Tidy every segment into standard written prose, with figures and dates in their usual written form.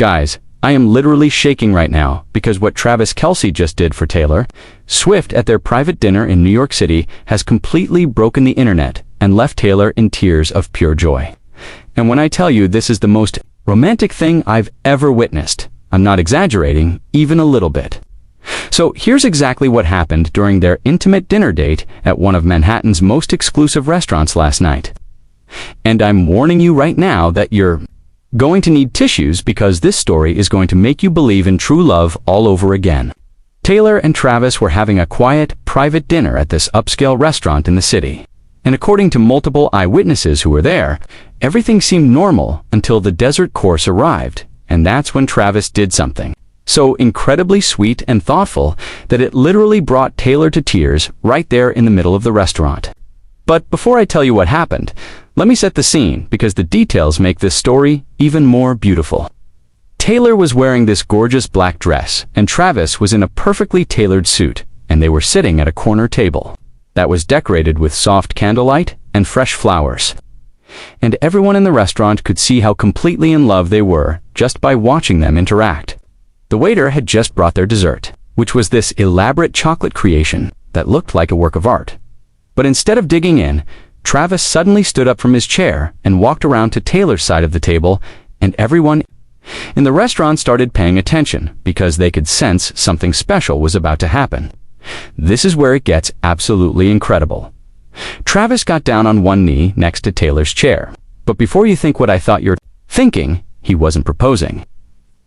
Guys, I am literally shaking right now because what Travis Kelce just did for Taylor Swift at their private dinner in New York City has completely broken the internet and left Taylor in tears of pure joy. And when I tell you this is the most romantic thing I've ever witnessed, I'm not exaggerating even a little bit. So here's exactly what happened during their intimate dinner date at one of Manhattan's most exclusive restaurants last night. And I'm warning you right now that you're going to need tissues because this story is going to make you believe in true love all over again. Taylor and Travis were having a quiet, private dinner at this upscale restaurant in the city. And according to multiple eyewitnesses who were there, everything seemed normal until the dessert course arrived, and that's when Travis did something so incredibly sweet and thoughtful that it literally brought Taylor to tears right there in the middle of the restaurant. But before I tell you what happened, let me set the scene because the details make this story even more beautiful. Taylor was wearing this gorgeous black dress, and Travis was in a perfectly tailored suit, and they were sitting at a corner table that was decorated with soft candlelight and fresh flowers. And everyone in the restaurant could see how completely in love they were just by watching them interact. The waiter had just brought their dessert, which was this elaborate chocolate creation that looked like a work of art. But instead of digging in, Travis suddenly stood up from his chair and walked around to Taylor's side of the table, and everyone in the restaurant started paying attention because they could sense something special was about to happen. This is where it gets absolutely incredible. Travis got down on one knee next to Taylor's chair, but before you think what I thought you're thinking, he wasn't proposing.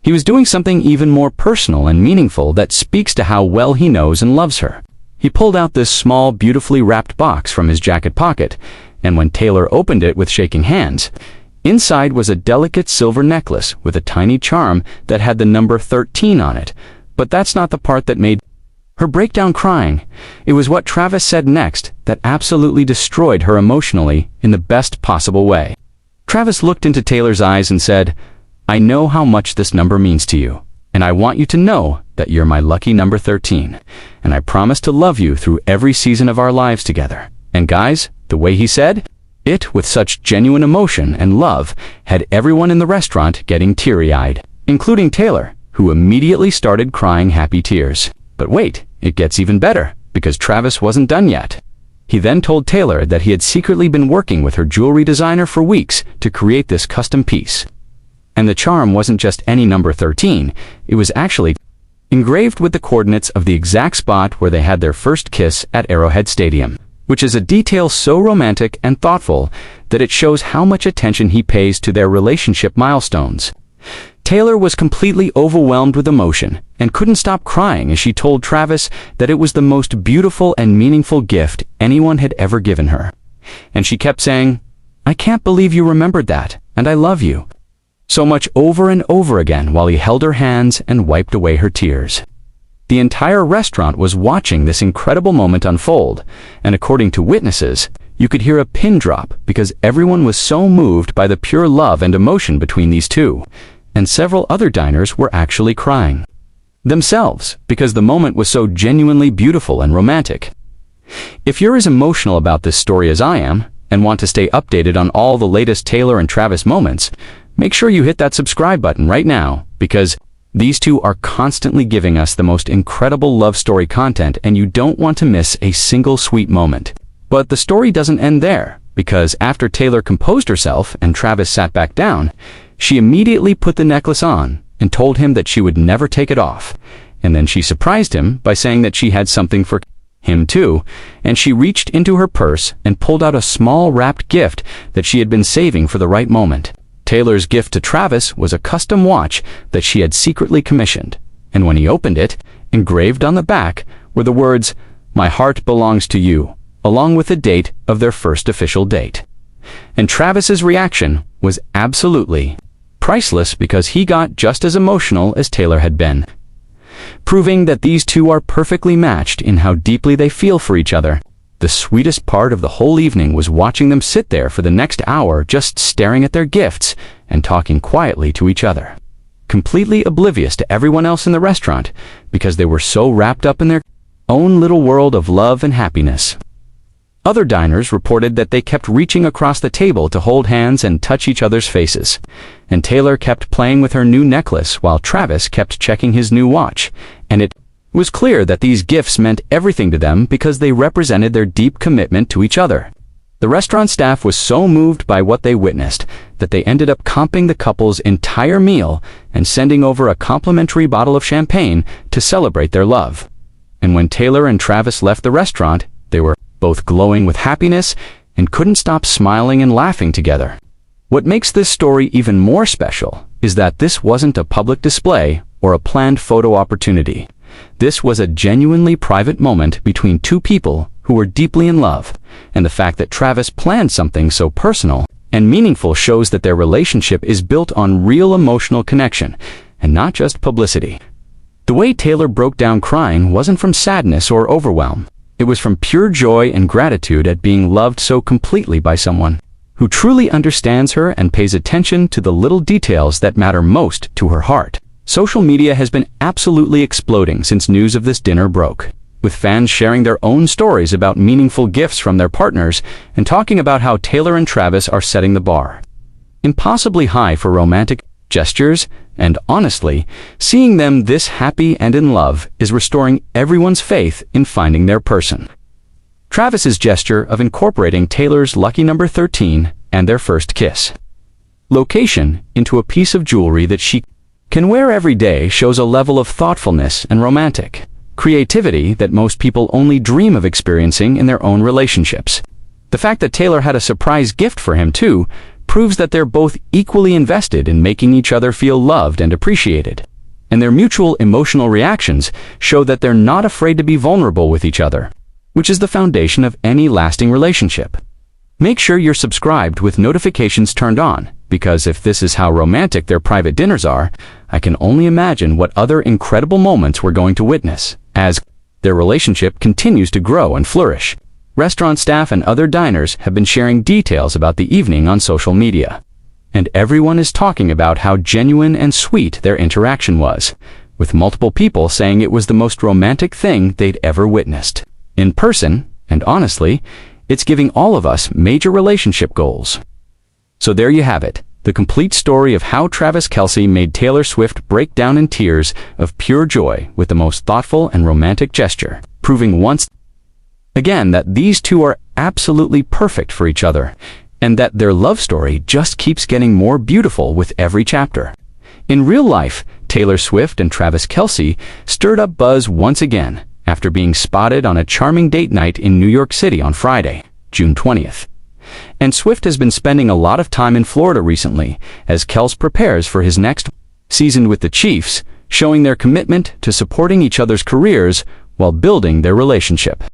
He was doing something even more personal and meaningful that speaks to how well he knows and loves her. He pulled out this small, beautifully wrapped box from his jacket pocket, and when Taylor opened it with shaking hands, inside was a delicate silver necklace with a tiny charm that had the number 13 on it. But that's not the part that made her break down crying. It was what Travis said next that absolutely destroyed her emotionally in the best possible way. Travis looked into Taylor's eyes and said, "I know how much this number means to you, and I want you to know that you're my lucky number 13, and I promise to love you through every season of our lives together." And guys, the way he said it with such genuine emotion and love had everyone in the restaurant getting teary-eyed, including Taylor, who immediately started crying happy tears. But wait, it gets even better, because Travis wasn't done yet. He then told Taylor that he had secretly been working with her jewelry designer for weeks to create this custom piece. And the charm wasn't just any number 13, it was actually engraved with the coordinates of the exact spot where they had their first kiss at Arrowhead Stadium, which is a detail so romantic and thoughtful that it shows how much attention he pays to their relationship milestones. Taylor was completely overwhelmed with emotion and couldn't stop crying as she told Travis that it was the most beautiful and meaningful gift anyone had ever given her. And she kept saying, "I can't believe you remembered that, and I love you," so much over and over again while he held her hands and wiped away her tears. The entire restaurant was watching this incredible moment unfold, and according to witnesses, you could hear a pin drop because everyone was so moved by the pure love and emotion between these two, and several other diners were actually crying themselves because the moment was so genuinely beautiful and romantic. If you're as emotional about this story as I am, and want to stay updated on all the latest Taylor and Travis moments, make sure you hit that subscribe button right now, because these two are constantly giving us the most incredible love story content, and you don't want to miss a single sweet moment. But the story doesn't end there, because after Taylor composed herself and Travis sat back down, she immediately put the necklace on and told him that she would never take it off. And then she surprised him by saying that she had something for him too, and she reached into her purse and pulled out a small wrapped gift that she had been saving for the right moment. Taylor's gift to Travis was a custom watch that she had secretly commissioned, and when he opened it, engraved on the back were the words, "My heart belongs to you," along with the date of their first official date. And Travis's reaction was absolutely priceless because he got just as emotional as Taylor had been, proving that these two are perfectly matched in how deeply they feel for each other. The sweetest part of the whole evening was watching them sit there for the next hour just staring at their gifts and talking quietly to each other, completely oblivious to everyone else in the restaurant because they were so wrapped up in their own little world of love and happiness. Other diners reported that they kept reaching across the table to hold hands and touch each other's faces. And Taylor kept playing with her new necklace while Travis kept checking his new watch. And it was clear that these gifts meant everything to them because they represented their deep commitment to each other. The restaurant staff was so moved by what they witnessed that they ended up comping the couple's entire meal and sending over a complimentary bottle of champagne to celebrate their love. And when Taylor and Travis left the restaurant, they were both glowing with happiness and couldn't stop smiling and laughing together. What makes this story even more special is that this wasn't a public display or a planned photo opportunity. This was a genuinely private moment between two people who were deeply in love, and the fact that Travis planned something so personal and meaningful shows that their relationship is built on real emotional connection and not just publicity. The way Taylor broke down crying wasn't from sadness or overwhelm. It was from pure joy and gratitude at being loved so completely by someone who truly understands her and pays attention to the little details that matter most to her heart. Social media has been absolutely exploding since news of this dinner broke, with fans sharing their own stories about meaningful gifts from their partners and talking about how Taylor and Travis are setting the bar impossibly high for romantic gestures, and honestly, seeing them this happy and in love is restoring everyone's faith in finding their person. Travis's gesture of incorporating Taylor's lucky number 13 and their first kiss location into a piece of jewelry that she can wear every day shows a level of thoughtfulness and romantic creativity that most people only dream of experiencing in their own relationships. The fact that Taylor had a surprise gift for him too proves that they're both equally invested in making each other feel loved and appreciated. And their mutual emotional reactions show that they're not afraid to be vulnerable with each other, which is the foundation of any lasting relationship. Make sure you're subscribed with notifications turned on, because if this is how romantic their private dinners are, I can only imagine what other incredible moments we're going to witness as their relationship continues to grow and flourish. Restaurant staff and other diners have been sharing details about the evening on social media, and everyone is talking about how genuine and sweet their interaction was, with multiple people saying it was the most romantic thing they'd ever witnessed in person, and honestly, it's giving all of us major relationship goals. So there you have it, the complete story of how Travis Kelce made Taylor Swift break down in tears of pure joy with the most thoughtful and romantic gesture, proving once again that these two are absolutely perfect for each other, and that their love story just keeps getting more beautiful with every chapter. In real life, Taylor Swift and Travis Kelce stirred up buzz once again after being spotted on a charming date night in New York City on Friday, June 20th. And Swift has been spending a lot of time in Florida recently as Kelce prepares for his next season with the Chiefs, showing their commitment to supporting each other's careers while building their relationship.